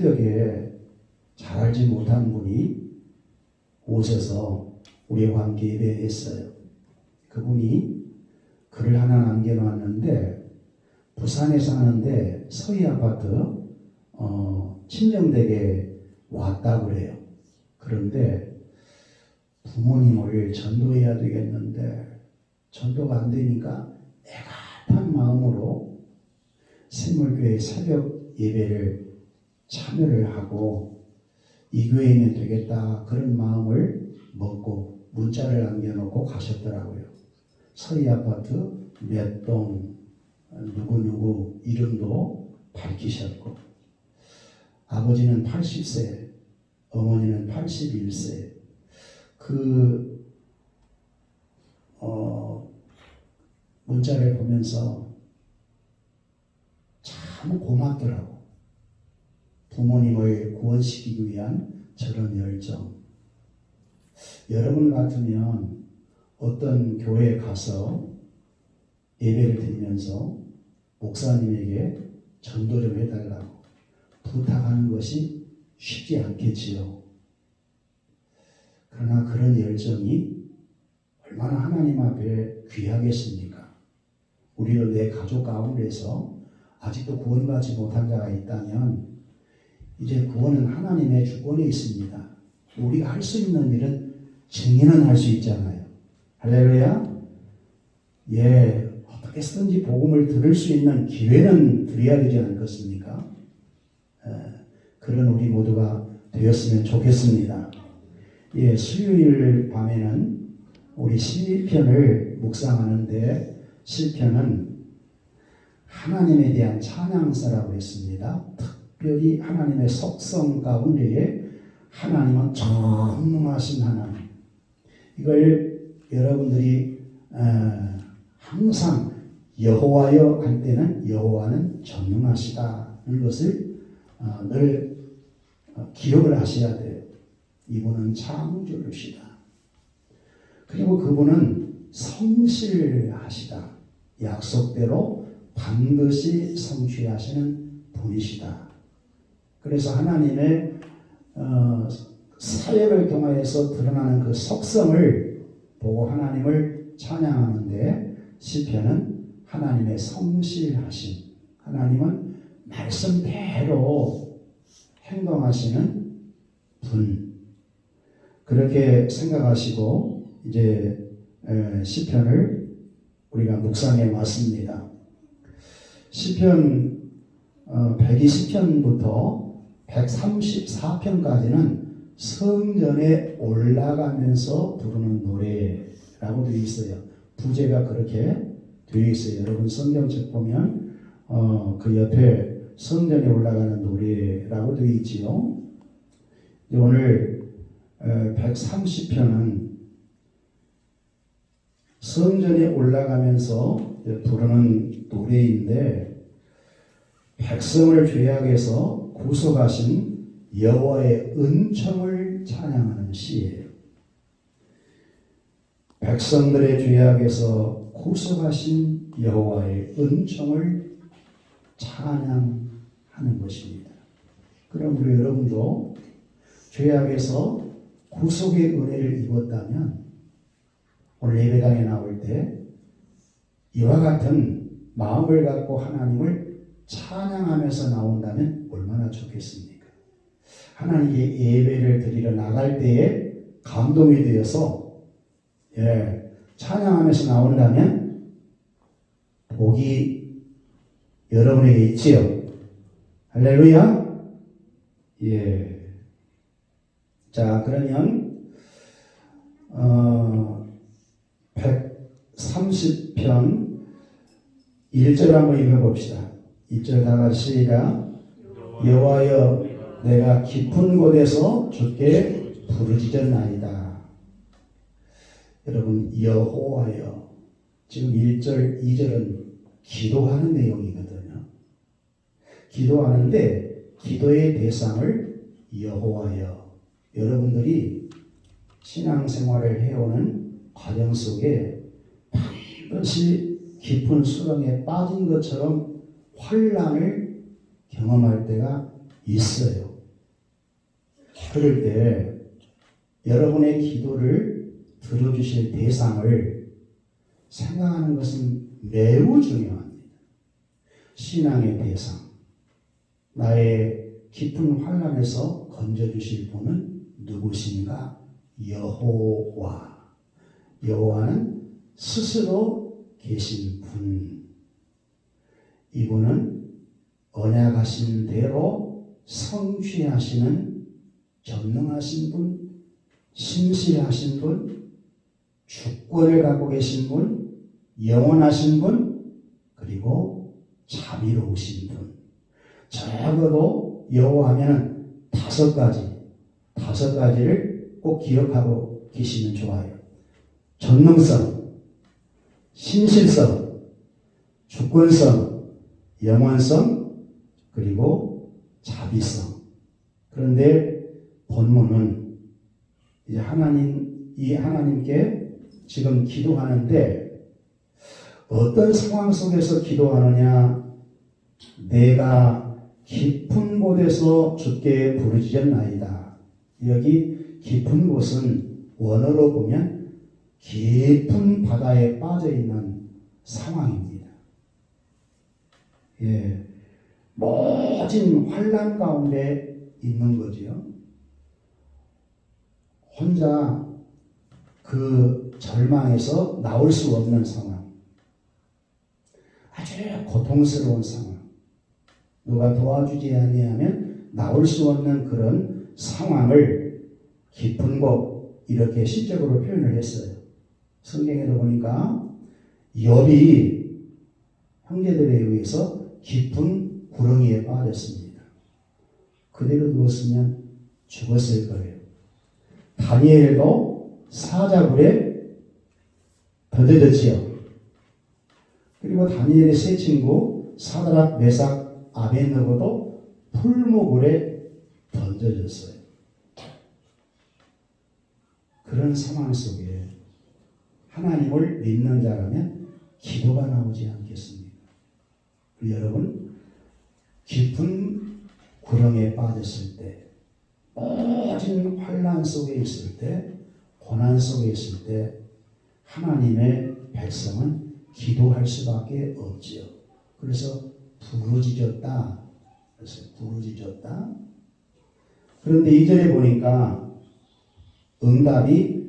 새벽에 잘 알지 못한 분이 오셔서 우리와 함께 예배했어요. 그분이 글을 하나 남겨놨는데 부산에 사는데 서희 아파트 친정댁에 왔다고 그래요. 그런데 부모님을 전도해야 되겠는데 전도가 안 되니까 애같은 마음으로 샘물교회 새벽 예배를 참여를 하고 이 교회면 되겠다 그런 마음을 먹고 문자를 남겨놓고 가셨더라고요. 서희 아파트 몇 동 누구누구 이름도 밝히셨고 아버지는 80세 어머니는 81세 문자를 보면서 참 고맙더라고. 부모님을 구원시키기 위한 저런 열정. 여러분 같으면 어떤 교회에 가서 예배를 드리면서 목사님에게 전도 좀 해달라고 부탁하는 것이 쉽지 않겠지요. 그러나 그런 열정이 얼마나 하나님 앞에 귀하겠습니까? 우리도 내 가족 가운데서 아직도 구원받지 못한 자가 있다면 이제 구원은 하나님의 주권에 있습니다. 우리가 할 수 있는 일은 증인은 할 수 있잖아요. 할렐루야. 어떻게 쓰든지 복음을 들을 수 있는 기회는 드려야 되지 않겠습니까? 그런 우리 모두가 되었으면 좋겠습니다. 수요일 밤에는 우리 시편을 묵상하는데 시편은 하나님에 대한 찬양사라고 했습니다. 특별히 하나님의 속성 가운데에 하나님은 전능하신 하나님. 이걸 여러분들이 항상 여호와여 할 때는 여호와는 전능하시다는 것을 늘 기억을 하셔야 돼요. 이분은 창조주시다. 그리고 그분은 성실하시다. 약속대로 반드시 성취하시는 분이시다. 그래서 하나님의 사역을 통하여서 드러나는 그 속성을 보고 하나님을 찬양하는데 시편은 하나님의 성실하심, 하나님은 말씀대로 행동하시는 분, 그렇게 생각하시고 이제 시편을 우리가 묵상해 왔습니다. 시편 120편부터 134편까지는 성전에 올라가면서 부르는 노래라고 되어 있어요. 부제가 그렇게 되어 있어요. 여러분 성경책 보면 그 옆에 성전에 올라가는 노래라고 되어 있지요. 오늘 130편은 성전에 올라가면서 부르는 노래인데 백성을 죄악에서 구속하신 여호와의 은총을 찬양하는 시예요. 백성들의 죄악에서 구속하신 여호와의 은총을 찬양하는 것입니다. 그럼 우리 여러분도 죄악에서 구속의 은혜를 입었다면 오늘 예배당에 나올 때 이와 같은 마음을 갖고 하나님을 찬양하면서 나온다면 얼마나 좋겠습니까? 하나님께 예배를 드리러 나갈 때에 감동이 되어서 찬양하면서 나온다면 복이 여러분에게 있지요. 할렐루야. 자, 그러면 130편 1절 한번 읽어봅시다. 1절 다 같이 시작. 여호와여 내가 깊은 곳에서 주께 부르짖었나이다. 여러분 여호와여, 지금 1절 2절은 기도하는 내용이거든요. 기도하는데 기도의 대상을 여호와여. 여러분들이 신앙생활을 해오는 과정 속에 반드시 깊은 수렁에 빠진 것처럼 환난을 경험할 때가 있어요. 그럴 때 여러분의 기도를 들어주실 대상을 생각하는 것은 매우 중요합니다. 신앙의 대상, 나의 깊은 환난에서 건져주실 분은 누구신가? 여호와. 여호와는 스스로 계신 분. 이분은 언약하신 대로 성취하시는 전능하신 분, 신실하신 분, 주권을 갖고 계신 분, 영원하신 분, 그리고 자비로우신 분. 적어도 여호와하면 다섯 가지를 꼭 기억하고 계시면 좋아요. 전능성, 신실성, 주권성, 영원성, 그리고 자비성. 그런데 본문은 이제 하나님께 지금 기도하는데 어떤 상황 속에서 기도하느냐? 내가 깊은 곳에서 주께 부르짖었나이다. 여기 깊은 곳은 원어로 보면 깊은 바다에 빠져 있는 상황입니다. 예, 모진 환난 가운데 있는 거지요. 혼자 그 절망에서 나올 수 없는 상황, 아주 고통스러운 상황, 누가 도와주지 아니하면 나올 수 없는 그런 상황을 깊은 곳 이렇게 시적으로 표현을 했어요. 성경에도 보니까 욥이 형제들에 의해서 깊은 구렁이에 빠졌습니다. 그대로 누웠으면 죽었을 거예요. 다니엘도 사자굴에 던져졌지요. 그리고 다니엘의 세 친구 사드락, 메삭, 아벤느고도 풀무불에 던져졌어요. 그런 상황 속에 하나님을 믿는 자라면 기도가 나오지 않겠습니까? 여러분, 깊은 구렁에 빠졌을 때, 모진 환난 속에 있을 때, 고난 속에 있을 때 하나님의 백성은 기도할 수밖에 없지요. 그래서 부르짖었다. 그런데 2절에 보니까 응답이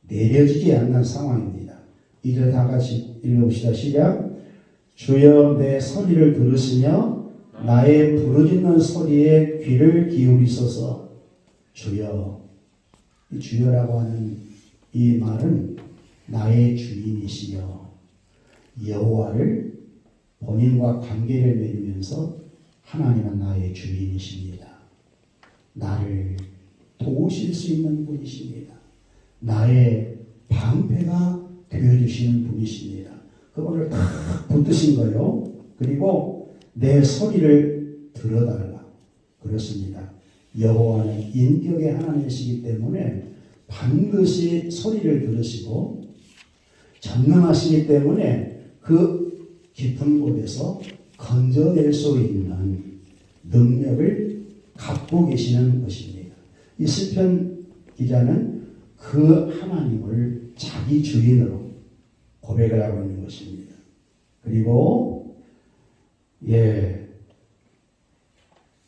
내려지지 않는 상황입니다. 2절 다 같이 읽어봅시다. 시작. 주여 내 소리를 들으시며 나의 부르짖는 소리에 귀를 기울이소서. 주여. 이 주여라고 하는 이 말은 나의 주인이시여 여호와를 본인과 관계를 맺으면서 하나님은 나의 주인이십니다. 나를 도우실 수 있는 분이십니다. 나의 방패가 되어주시는 분이십니다. 그분을 딱 붙드신 거요. 그리고 내 소리를 들어달라. 그렇습니다. 여호와는 인격의 하나님이시기 때문에 반드시 소리를 들으시고 전능하시기 때문에 그 깊은 곳에서 건져낼 수 있는 능력을 갖고 계시는 것입니다. 이 시편 기자는 그 하나님을 자기 주인으로 고백을 하고 있는 것입니다. 그리고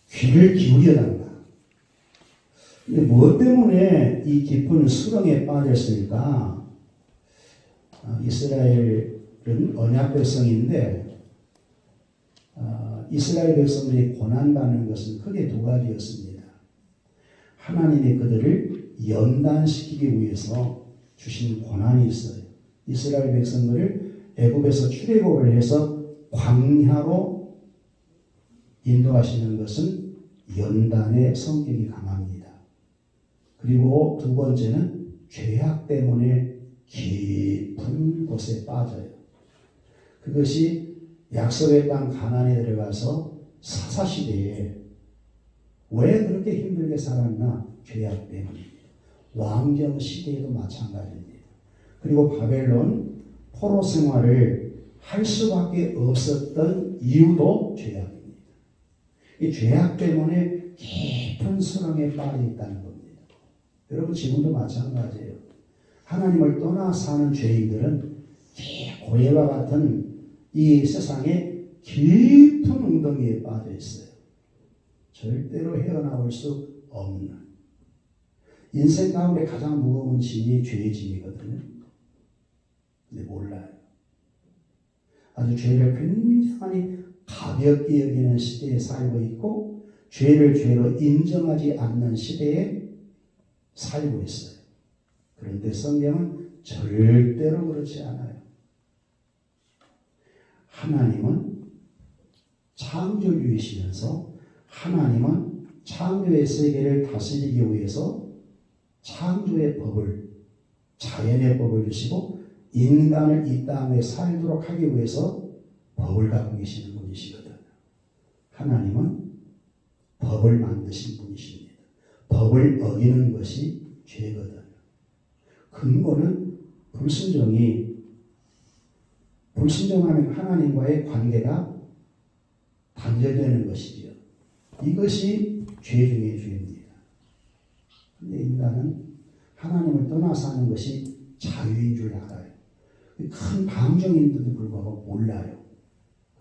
귀를 기울여 달라. 근데 무엇 때문에 이 깊은 수렁에 빠졌을까? 이스라엘은 언약 백성인데 이스라엘 백성들이 고난받는 것은 크게 두 가지였습니다. 하나님이 그들을 연단시키기 위해서 주신 고난이 있어요. 이스라엘 백성들을 애굽에서 출애굽을 해서 광야로 인도하시는 것은 연단의 성격이 강합니다. 그리고 두 번째는 죄악 때문에 깊은 곳에 빠져요. 그것이 약속의 땅 가나안에 들어가서 사사시대에 왜 그렇게 힘들게 살았나? 죄악 때문입니다. 왕정 시대에도 마찬가지입니다. 그리고 바벨론 포로 생활을 할 수밖에 없었던 이유도 죄악입니다. 이 죄악 때문에 깊은 깊은 수렁에 빠져 있다는 겁니다. 여러분 지금도 마찬가지예요. 하나님을 떠나 사는 죄인들은 고해와 같은 이 세상에 깊은 웅덩이에 빠져 있어요. 절대로 헤어나올 수 없는. 인생 가운데 가장 무거운 짐이 죄의 짐이거든요. 근데 몰라요. 아주 죄를 굉장히 가볍게 여기는 시대에 살고 있고 죄를 죄로 인정하지 않는 시대에 살고 있어요. 그런데 성경은 절대로 그렇지 않아요. 하나님은 창조주이시면서 하나님은 창조의 세계를 다스리기 위해서 창조의 법을, 자연의 법을 주시고 인간을 이 땅에 살도록 하기 위해서 법을 갖고 계시는 분이시거든요. 하나님은 법을 만드신 분이십니다. 법을 어기는 것이 죄거든요. 근거는 불순종하는 하나님과의 관계가 단절되는 것이지요. 이것이 죄 중의 죄입니다. 그런데 인간은 하나님을 떠나 사는 것이 자유인 줄 알아요. 큰 방정인데도 불구하고 몰라요.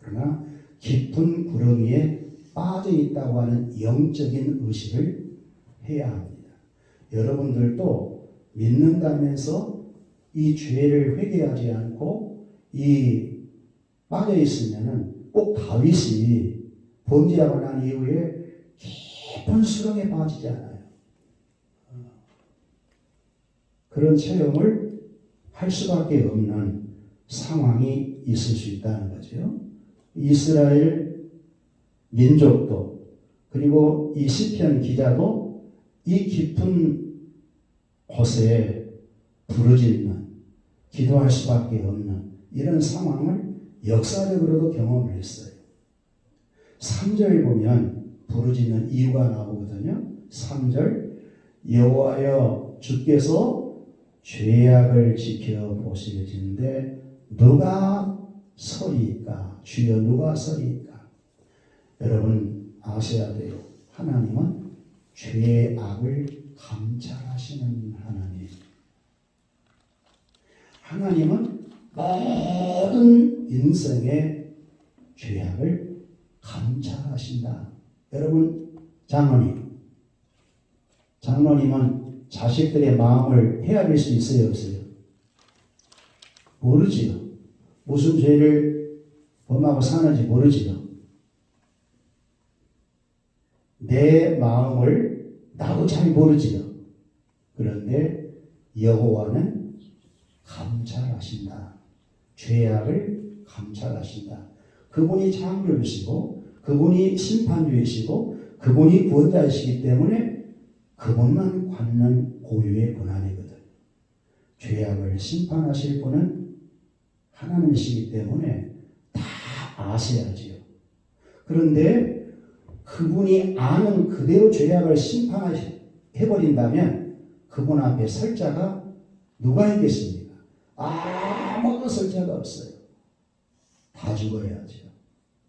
그러나 깊은 구렁이에 빠져 있다고 하는 영적인 의식을 해야 합니다. 여러분들도 믿는다면서 이 죄를 회개하지 않고 이 빠져 있으면은 꼭 다윗이 범죄하고 난 이후에 깊은 수렁에 빠지지 않아요. 그런 체험을 할 수밖에 없는 상황이 있을 수 있다는 거죠. 이스라엘 민족도 그리고 이 시편 기자도 이 깊은 곳에 부르짖는 기도할 수밖에 없는 이런 상황을 역사적으로도 경험을 했어요. 3절 보면 부르짖는 이유가 나오거든요. 3절 여호와여 주께서 죄악을 지켜보실진데 누가 서리이까? 주여 누가 서리이까? 여러분 아셔야 돼요. 하나님은 죄악을 감찰하시는 하나님. 하나님은 모든 인생의 죄악을 감찰하신다. 여러분 장로님은 자식들의 마음을 헤아릴 수 있어요, 없어요? 모르지요. 무슨 죄를 범하고 사는지 모르지요. 내 마음을 나도 잘 모르지요. 그런데 여호와는 감찰하신다. 죄악을 감찰하신다. 그분이 창조주시고 그분이 심판주이시고 그분이 구원자이시기 때문에 그분만 받는 고유의 권한이거든. 죄악을 심판하실 분은 하나님이시기 때문에 다 아셔야지요. 그런데 그분이 아는 그대로 죄악을 심판해버린다면 그분 앞에 설 자가 누가 있겠습니까? 아무도 설 자가 없어요. 다 죽어야죠.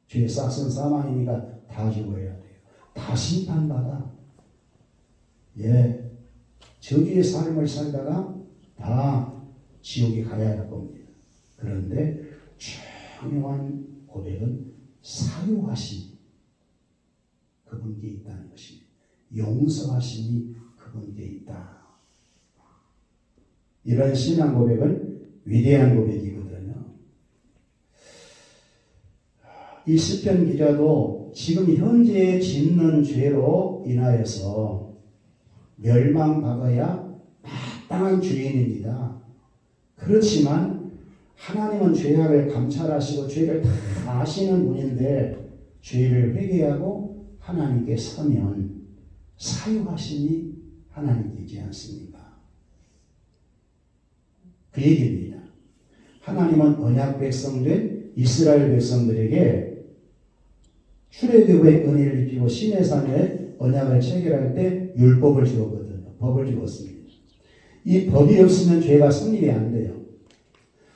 죄의 싹은 사망이니까 다 죽어야 돼요. 다 심판받아. 저주의 삶을 살다가 다 지옥에 가야 할 겁니다. 그런데 중요한 고백은 사유하심이 그분께 있다는 것입니다. 용서하심이 그분께 있다. 이런 신앙 고백은 위대한 고백이거든요. 이 시편 기자도 지금 현재 짓는 죄로 인하여서 멸망받아야 마땅한 죄인입니다. 그렇지만 하나님은 죄악을 감찰하시고 죄를 다 아시는 분인데 죄를 회개하고 하나님께 서면 사유하심이 하나님이지 않습니까? 그 얘기입니다. 하나님은 언약 백성된 이스라엘 백성들에게 출애굽의 은혜를 입히고 시내산에 언약을 체결할 때 율법을 주었거든요. 법을 주었습니다. 이 법이 없으면 죄가 성립이 안 돼요.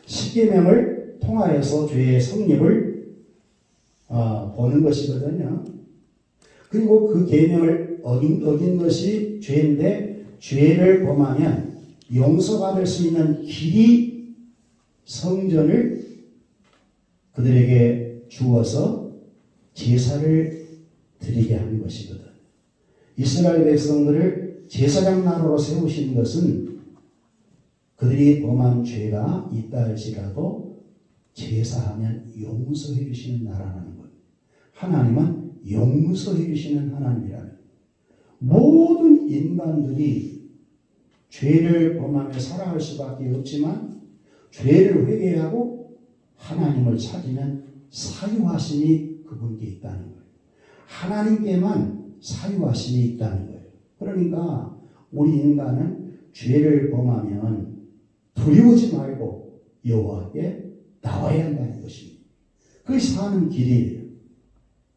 십계명을 통하여서 죄의 성립을 보는 것이거든요. 그리고 그 계명을 어긴 것이 죄인데 죄를 범하면 용서받을 수 있는 길이 성전을 그들에게 주어서 제사를 드리게 한 것이거든. 이스라엘 백성들을 제사장 나라로 세우신 것은 그들이 범한 죄가 있다 할지라도 제사하면 용서해 주시는 나라라는 것. 하나님은 용서해 주시는 하나님이라는 모든 인간들이 죄를 범하며 살아갈 수밖에 없지만 죄를 회개하고 하나님을 찾으면 사유하심이 그분께 있다는 거예요. 하나님께만 사유하심이 있다는 거예요. 그러니까 우리 인간은 죄를 범하면 두려우지 말고 여호와께 나와야 한다는 것입니다. 그것이 사는 길이에요.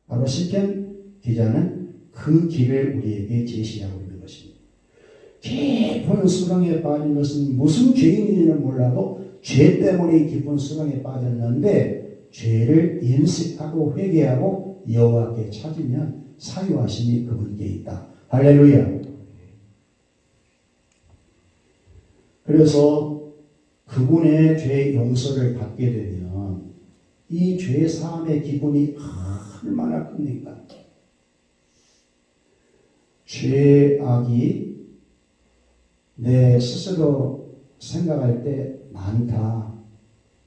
바로 시편 기자는 그 길을 우리에게 제시하고 있는 것입니다. 깊은 수렁에 빠진 것은 무슨 죄인인지는 몰라도 죄 때문에 깊은 수렁에 빠졌는데 죄를 인식하고 회개하고 여호와께 찾으면 사유하심이 그분께 있다. 할렐루야. 그래서 그분의 죄 용서를 받게 되면 이 죄 사함의 기분이 얼마나 큽니까? 죄악이 내 스스로 생각할 때 많다.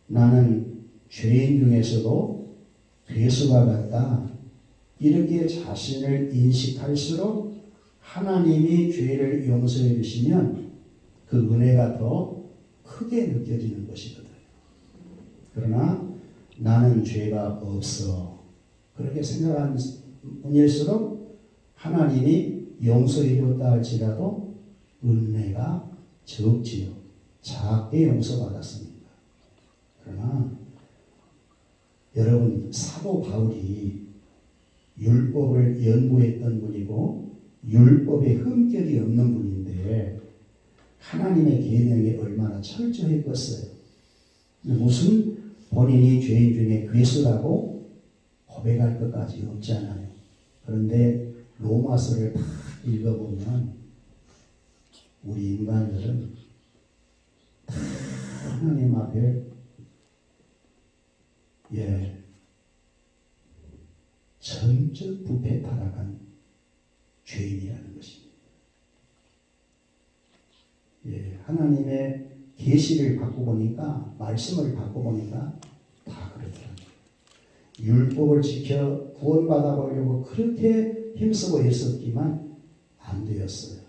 나는 죄인 중에서도 괴수와 같다. 이렇게 자신을 인식할수록 하나님이 죄를 용서해 주시면 그 은혜가 더 크게 느껴지는 것이거든. 그러나 나는 죄가 없어. 그렇게 생각하는 분일수록 하나님이 용서해 줬다 할지라도 은혜가 적지요. 작게 용서받았습니다. 그러나 여러분 사도 바울이 율법을 연구했던 분이고 율법에 흠결이 없는 분인데 하나님의 계명이 얼마나 철저했겠어요. 무슨 본인이 죄인 중에 괴수라고 고백할 것까지 없잖아요. 그런데 로마서를 다 읽어보면 우리 인간들은 다 하나님 앞에 전적 부패 타락한 죄인이라는 것입니다. 하나님의 계시를 받고 보니까 말씀을 받고 보니까 다 그렇더라고요. 율법을 지켜 구원받아 보려고 그렇게 힘쓰고 했었지만 안 되었어요.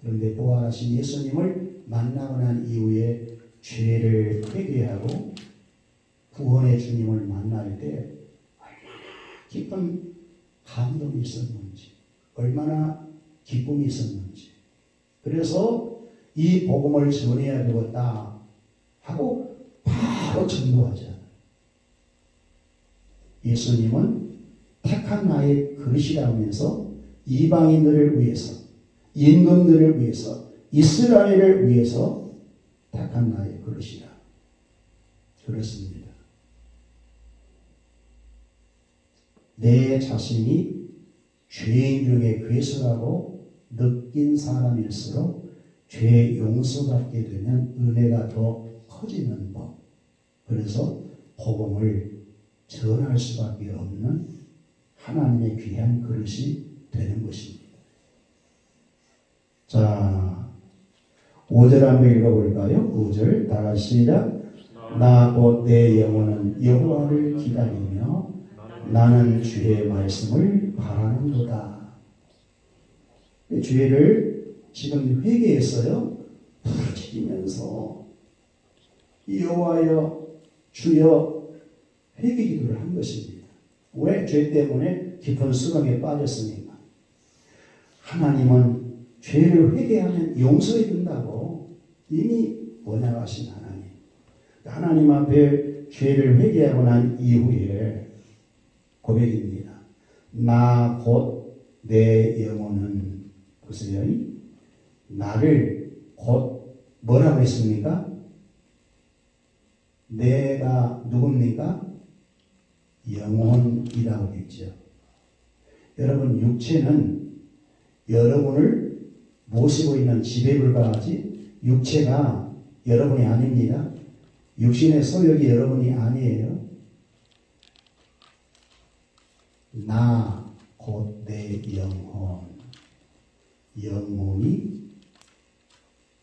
그런데 부활하신 예수님을 만나고 난 이후에 죄를 회개하고 구원의 주님을 만날 때 얼마나 기쁜 감동이 있었는지, 얼마나 기쁨이 있었는지. 그래서 이 복음을 전해야 되겠다 하고 바로 전도하잖아요. 예수님은 택한 나의 그릇이라 하면서 이방인들을 위해서, 임금들을 위해서, 이스라엘을 위해서 택한 나의 그릇이라. 그렇습니다. 내 자신이 죄인 중에 괴수라고 느낀 사람일수록 죄 용서받게 되면 은혜가 더 커지는 법. 그래서 복음을 전할 수밖에 없는 하나님의 귀한 그릇이 되는 것입니다. 자, 5절 한번 읽어볼까요? 5절 다 같이 시작. 나 곧 내 영혼은 여호와를 기다리며 나는 주의 말씀을 바라는도다. 죄를 지금 회개했어요. 부르짖으면서 여호와여 주여 회개기도를 한 것입니다. 왜? 죄 때문에 깊은 수렁에 빠졌으니까. 하나님은 죄를 회개하면 용서해 준다고 이미 원하신 하나님. 하나님 앞에 죄를 회개하고 난 이후에 고백입니다. 나 곧 내 영혼은 보세요. 나를 곧 뭐라고 했습니까? 내가 누굽니까? 영혼이라고 했죠. 여러분 육체는 여러분을 모시고 있는 집에 불과하지 육체가 여러분이 아닙니다. 육신의 소욕이 여러분이 아니에요. 나 곧 내 영혼. 영혼이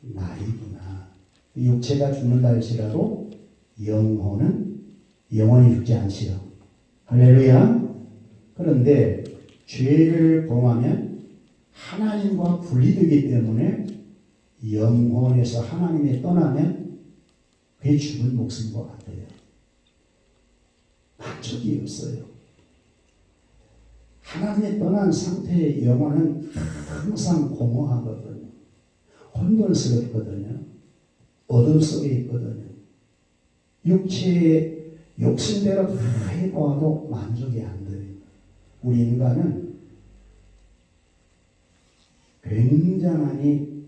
나이구나. 육체가 죽는다 할지라도 영혼이 죽지 않지요. 할렐루야. 그런데 죄를 범하면 하나님과 분리되기 때문에 영혼에서 하나님이 떠나면 그게 죽은 목숨인 것 같아요. 만족이 없어요. 하나님이 떠난 상태의 영혼은 항상 공허하거든요. 혼돈스럽거든요. 어둠 속에 있거든요. 육체의 욕심대로 다 해보아도 만족이 안 돼요. 우리 인간은 굉장히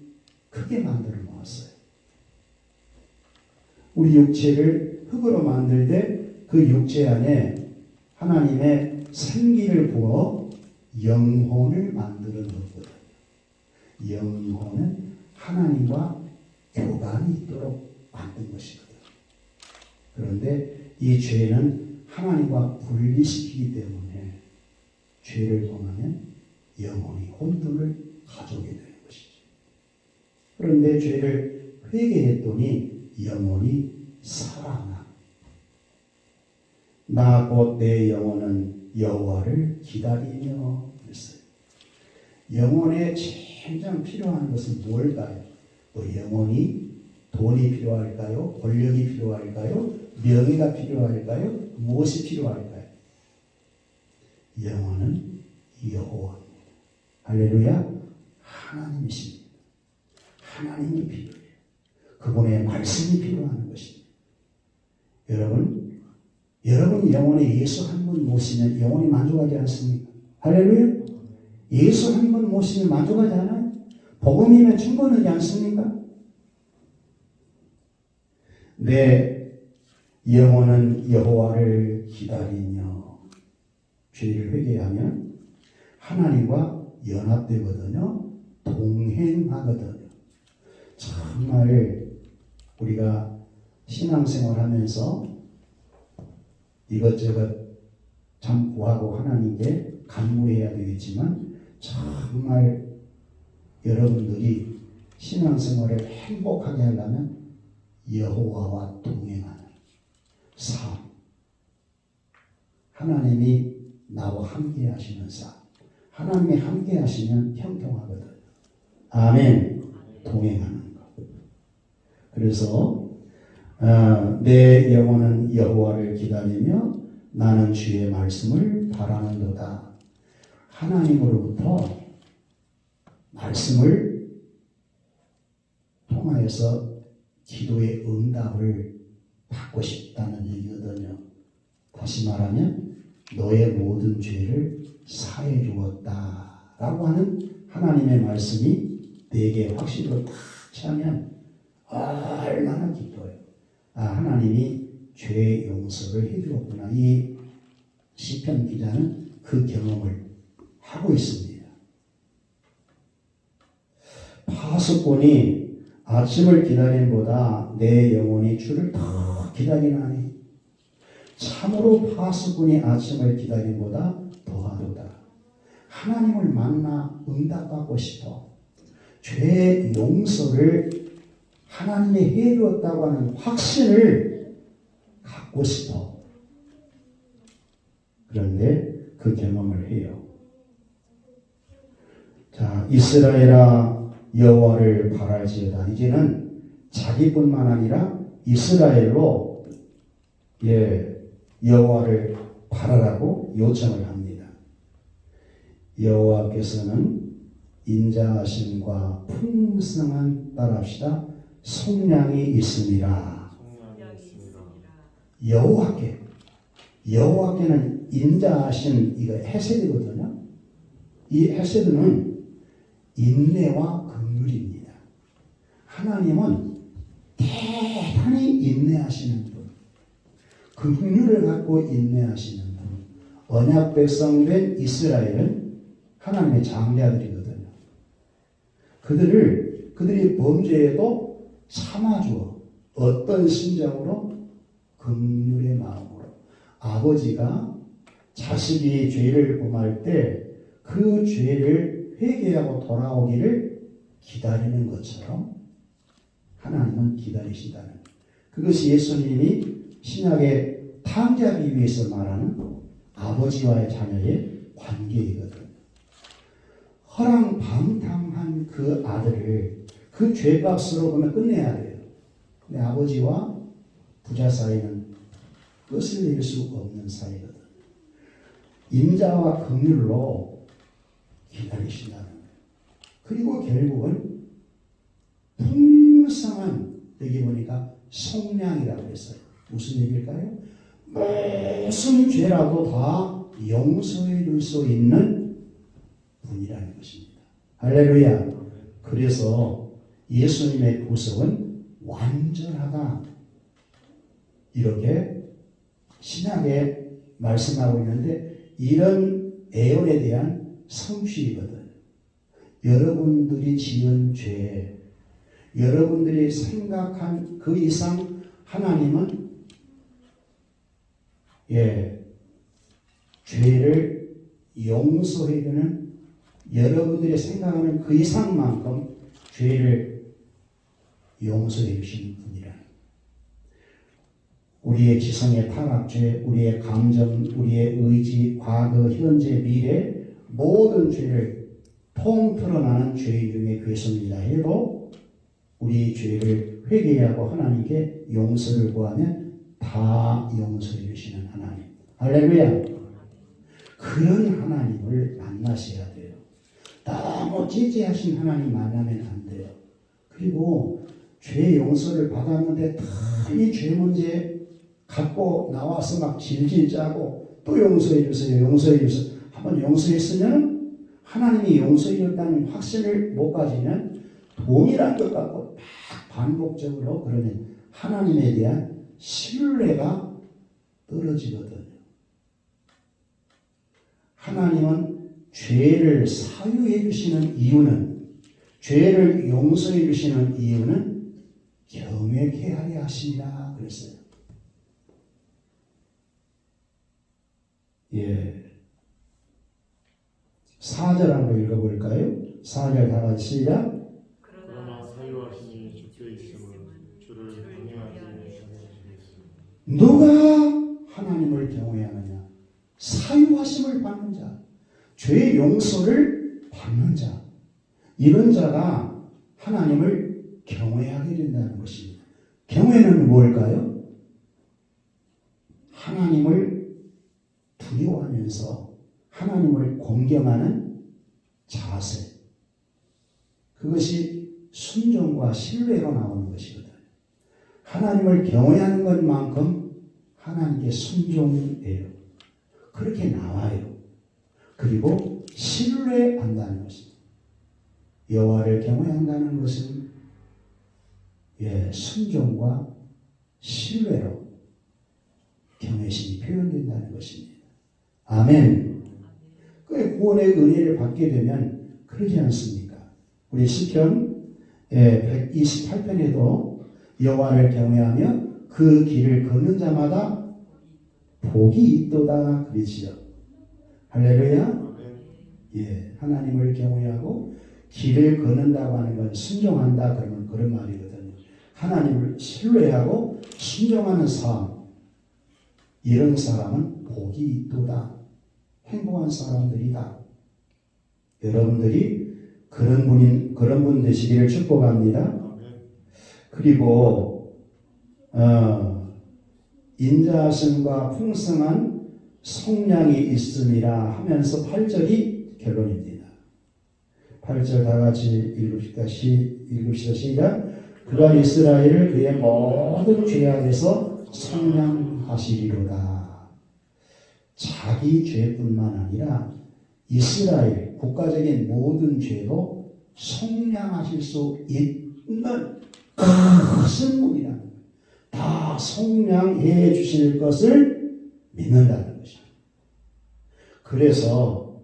크게 만들어 놓았어요. 우리 육체를 흙으로 만들 때 그 육체 안에 하나님의 생기를 부어 영혼을 만들어 놓거든요. 영혼은 하나님과 교감이 있도록 만든 것이거든요. 그런데 이 죄는 하나님과 분리시키기 때문에 죄를 범하면 영혼이 혼돈을 가져오게 되는 것이죠. 그런데 죄를 회개했더니 영혼이 살아나. 나 곧 내 영혼은 여호와를 기다리며 그랬어요. 영혼에 가장 필요한 것은 뭘까요? 또 영혼이 돈이 필요할까요? 권력이 필요할까요? 명예가 필요할까요? 무엇이 필요할까요? 영혼은 여호와입니다. 할렐루야. 하나님이십니다. 하나님이 필요해요. 그분의 말씀이 필요한 것입니다. 여러분 영혼에 예수 한 분 모시면 영혼이 만족하지 않습니까? 할렐루야. 예수 한 분 모시면 만족하지 않아요? 복음이면 충분하지 않습니까? 내 영혼은 여호와를 기다리며 죄를 회개하면 하나님과 연합되거든요. 동행하거든요. 정말 우리가 신앙생활하면서 이것저것 참 구하고 하나님께 간구해야 되겠지만 정말 여러분들이 신앙생활을 행복하게 하려면 여호와와 동행하는 삶, 하나님이 나와 함께 하시는 삶, 하나님이 함께 하시면 형통하거든요. 아멘. 동행하는 것. 그래서 내 영혼은 여호와를 기다리며 나는 주의 말씀을 바라는도다. 하나님으로부터 말씀을 통하여서 기도의 응답을 받고 싶다는 얘기거든요. 다시 말하면 너의 모든 죄를 사해 주었다 라고 하는 하나님의 말씀이 내게 확신으로 딱 차면 얼마나 기뻐요. 하나님이 죄 용서를 해주었구나. 이 시편 기자는 그 경험을 하고 있습니다. 파수꾼이 아침을 기다림보다 내 영혼이 주를 더 기다리나니 참으로 파수꾼이 아침을 기다림보다 더하도다. 하나님을 만나 응답받고 싶어. 죄 용서를 하나님이 해주었다고 하는 확신을 갖고 싶어. 그런데 그 경험을 해요. 자, 이스라엘아 여호와를 바랄지어다. 이제는 자기뿐만 아니라 이스라엘로 여호와를 바라라고 요청을 합니다. 여호와께서는 인자하심과 풍성한 따라합시다. 속량이 있습니다. 여호와께는 인자하신 이거 헤세드거든요. 이 헤세드는 인내와 긍휼입니다. 하나님은 대단히 인내하시는 분, 긍휼을 갖고 인내하시는 분. 언약 백성된 이스라엘은 하나님의 장자들이거든요. 그들이 범죄에도 참아주어. 어떤 심정으로? 긍휼의 마음으로. 아버지가 자식이 죄를 범할 때 그 죄를 회개하고 돌아오기를 기다리는 것처럼 하나님은 기다리신다는 거예요. 그것이 예수님이 신약의 탕자비 위에서 말하는 아버지와의 자녀의 관계이거든. 허랑방탕한 그 아들을 그 죄값으로 보면 끝내야 돼요. 근데 아버지와 부자 사이는 끝을 낼 수 없는 사이거든. 인자와 긍휼로 기다리신다는 거예요. 그리고 결국은 풍성한, 여기 보니까 속량이라고 했어요. 무슨 얘기일까요? 무슨 죄라도 다 용서해 줄 수 있는 분이라는 것입니다. 할렐루야. 그래서 예수님의 구속은 완전하다, 이렇게 신약에 말씀하고 있는데, 이런 애언에 대한 성취이거든. 여러분들이 지은 죄, 여러분들이 생각한 그 이상 하나님은 죄를 용서해 주는, 여러분들이 생각하는 그 이상만큼 죄를 용서해 주시는 분이라. 우리의 지성의 타락죄, 우리의 감정, 우리의 의지, 과거, 현재, 미래 모든 죄를 통틀어나는 죄 중에 괴수입니다 해도 우리 죄를 회개하고 하나님께 용서를 구하면 다 용서해 주시는 하나님. 할렐루야. 그런 하나님을 만나셔야 돼요. 너무 찌찌하신 하나님 만나면 안 돼요. 그리고 죄 용서를 받았는데 다 이 죄 문제 갖고 나와서 막 질질 짜고 또 용서해 주세요, 용서해 주세요. 한번 용서했으면 하나님이 용서해 줬다는 확신을 못 가지면 동일한 것 갖고 막 반복적으로 그러면 하나님에 대한 신뢰가 떨어지거든요. 하나님은 죄를 사유해 주시는 이유는, 죄를 용서해 주시는 이유는 경외케 하려 하십니다 그랬어요. 4절 한번 읽어볼까요? 4절 다 같이 시작. 그러나 사유하심이 주께 있음은 주를 경외하지 못하시겠습니다. 누가 하나님을 경외하느냐? 사유하심을 받는 자, 죄 용서를 받는 자, 이런 자가 하나님을 경외하게 된다는 것입니다. 경외는 뭘까요? 하나님을 두려워하면서 하나님을 공경하는 자세, 그것이 순종과 신뢰로 나오는 것이거든요. 하나님을 경외하는 것만큼 하나님께 순종해요. 그렇게 나와요. 그리고 신뢰한다는 것입니다. 여호와를 경외한다는 것은 순종과 신뢰로 경외심이 표현된다는 것입니다. 아멘. 그 구원의 은혜를 받게 되면 그러지 않습니까? 우리 시편 128편에도 여호와를 경외하며 그 길을 걷는 자마다 복이 있도다 그러지요. 할렐루야. 하나님을 경외하고 길을 걷는다고 하는 건 순종한다 그러면 그런 말이거든요. 하나님을 신뢰하고 순종하는 삶, 이런 사람은 복이 있도다. 행복한 사람들이다. 여러분들이 그런 분 되시기를 축복합니다. 그리고 인자하심과 풍성한 속량이 있음이라 하면서 8절이 결론입니다. 8절 다 같이 읽읍시다. 시작. 그가 이스라엘을 그의 모든 죄악에서 속량하시리로다. 자기 죄뿐만 아니라 이스라엘 국가적인 모든 죄도 속량하실 수 있는 큰 분이라는 거예요. 다 속량해 주실 것을 믿는다는 것입니다. 그래서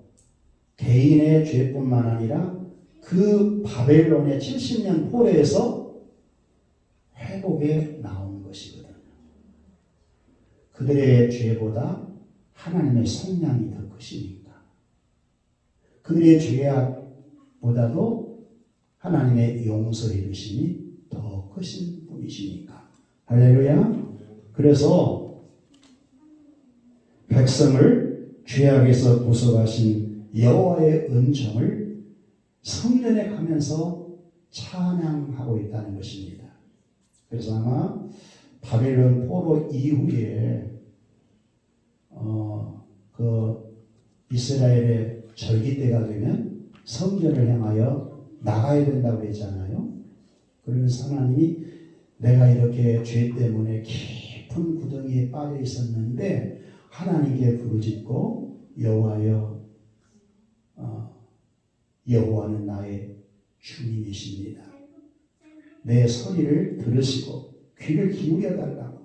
개인의 죄뿐만 아니라 그 바벨론의 70년 포로에서 회복에 나온 것이거든요. 그들의 죄보다 하나님의 성량이 더 크시니까. 그들의 죄악보다도 하나님의 용서해 주심이 더 크신 분이시니까. 할렐루야. 그래서 백성을 죄악에서 구속하신 여호와의 은총을 성전에 가면서 찬양하고 있다는 것입니다. 그래서 아마 바벨론 포로 이후에 그 이스라엘의 절기 때가 되면 성전을 향하여 나가야 된다고 했잖아요. 그러면서 하나님이 내가 이렇게 죄 때문에 깊은 구덩이에 빠져 있었는데 하나님께 부르짖고 여호와는 나의 주님이십니다. 내 소리를 들으시고 귀를 기울여 달라고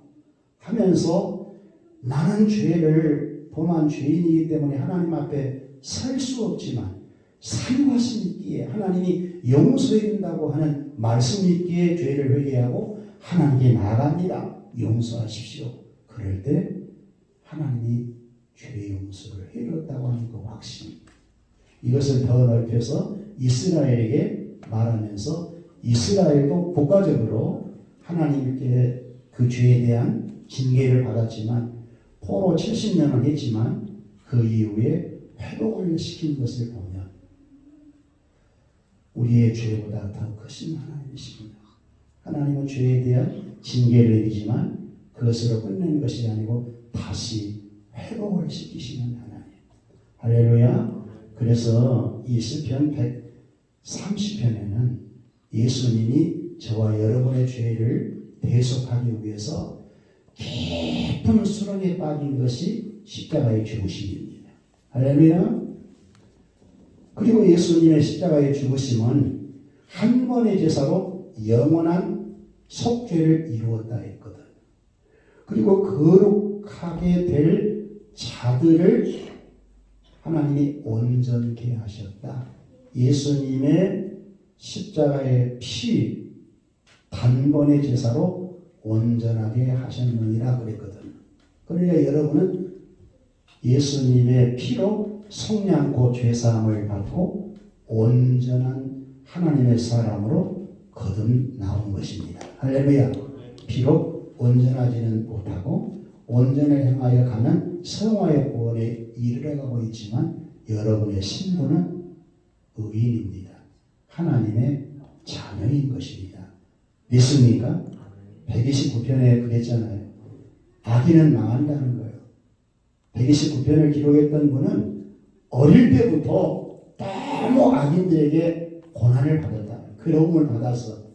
하면서 나는 죄를 범한 죄인이기 때문에 하나님 앞에 설 수 없지만 사유하심 있기에 하나님이 용서해 준다고 하는 말씀 있기에 죄를 회개하고 하나님께 나아갑니다. 용서하십시오. 그럴 때 하나님이 죄 용서를 해줬다고 하는 그 확신, 이것을 더 넓혀서 이스라엘에게 말하면서 이스라엘도 국가적으로 하나님께 그 죄에 대한 징계를 받았지만 포로 70년을 했지만 그 이후에 회복을 시킨 것을 보면 우리의 죄보다 더 크신 하나님이십니다. 하나님은 죄에 대한 징계를 내리지만 그것으로 끝내는 것이 아니고 다시 회복을 시키시는 하나님. 할렐루야. 그래서 이 시편 130편에는 예수님이 저와 여러분의 죄를 대속하기 위해서 깊은 수렁에 빠진 것이 십자가의 죽으심입니다. 할렐루야. 그리고 예수님의 십자가의 죽으심은 한 번의 제사로 영원한 속죄를 이루었다 했거든. 그리고 거룩하게 될 자들을 하나님이 온전케 하셨다. 예수님의 십자가의 피 단번의 제사로 온전하게 하셨느니라 그랬거든. 그러니까 여러분은 예수님의 피로 속량 곧 죄사함을 받고 온전한 하나님의 사람으로 거듭 나온 것입니다. 할렐루야. 비록 온전하지는 못하고 온전을 향하여 가는 성화의 구원에 이르러가고 있지만 여러분의 신분은 의인입니다. 하나님의 자녀인 것입니다. 믿습니까? 129편에 그랬잖아요. 악인은 망한다는 거예요. 129편을 기록했던 분은 어릴 때부터 너무 악인들에게 고난을 받았다. 괴로움을 받았어.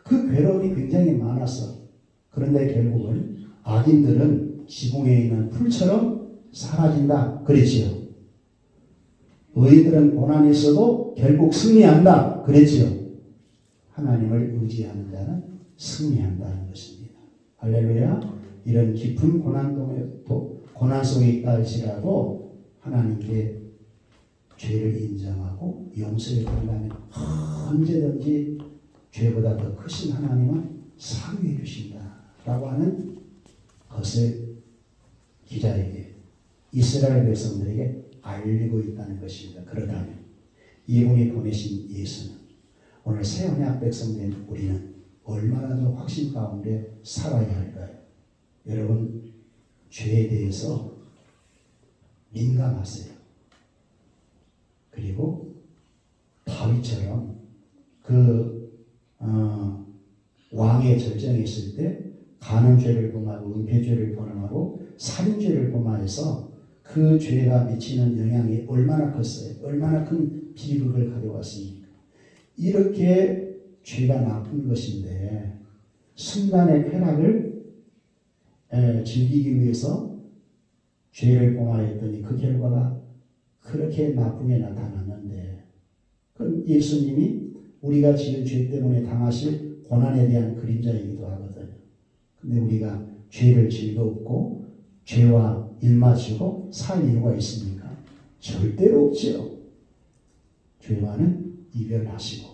그 괴로움이 굉장히 많았어. 그런데 결국은 악인들은 지붕에 있는 풀처럼 사라진다. 그랬지요. 의인들은 고난이 있어도 결국 승리한다. 그랬지요. 하나님을 의지하는 자는 승리한다는 것입니다. 할렐루야. 이런 깊은 고난 속에 있다 할지라도 하나님께 죄를 인정하고 용서해 달라면 언제든지 죄보다 더 크신 하나님은 사유해 주신다라고 하는 것을 기자에게 이스라엘 백성들에게 알리고 있다는 것입니다. 그러다면 이분이 보내신 예수는 오늘 새 언약 백성된 우리는 얼마나 더 확신 가운데 살아야 할까요? 여러분 죄에 대해서 민감하세요. 그리고 다윗처럼 왕의 절정에 있을 때 간음죄를 범하고 은폐죄를 범하고 살인죄를 범하여서 그 죄가 미치는 영향이 얼마나 컸어요. 얼마나 큰 비극을 가져왔습니까. 이렇게 죄가 나쁜 것인데 순간의 쾌락을 즐기기 위해서 죄를 범하였더니 그 결과가 그렇게 나쁘게 나타났는데 그럼 예수님이 우리가 지은 죄 때문에 당하실 고난에 대한 그림자이기도 하거든요. 근데 우리가 죄를 즐겁고 죄와 일맞추고 살 이유가 있습니까? 절대로 없지요. 죄와는 이별하시고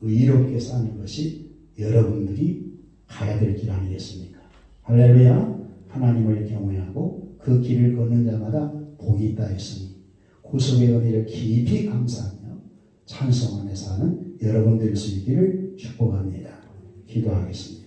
의롭게 사는 것이 여러분들이 가야 될 길 아니겠습니까? 할렐루야. 하나님을 경외하고 그 길을 걷는 자마다 복이 있다 했으니 구속의 은혜를 깊이 감사하며 찬송 안에 사는 여러분 될 수 있기를 축복합니다. 기도하겠습니다.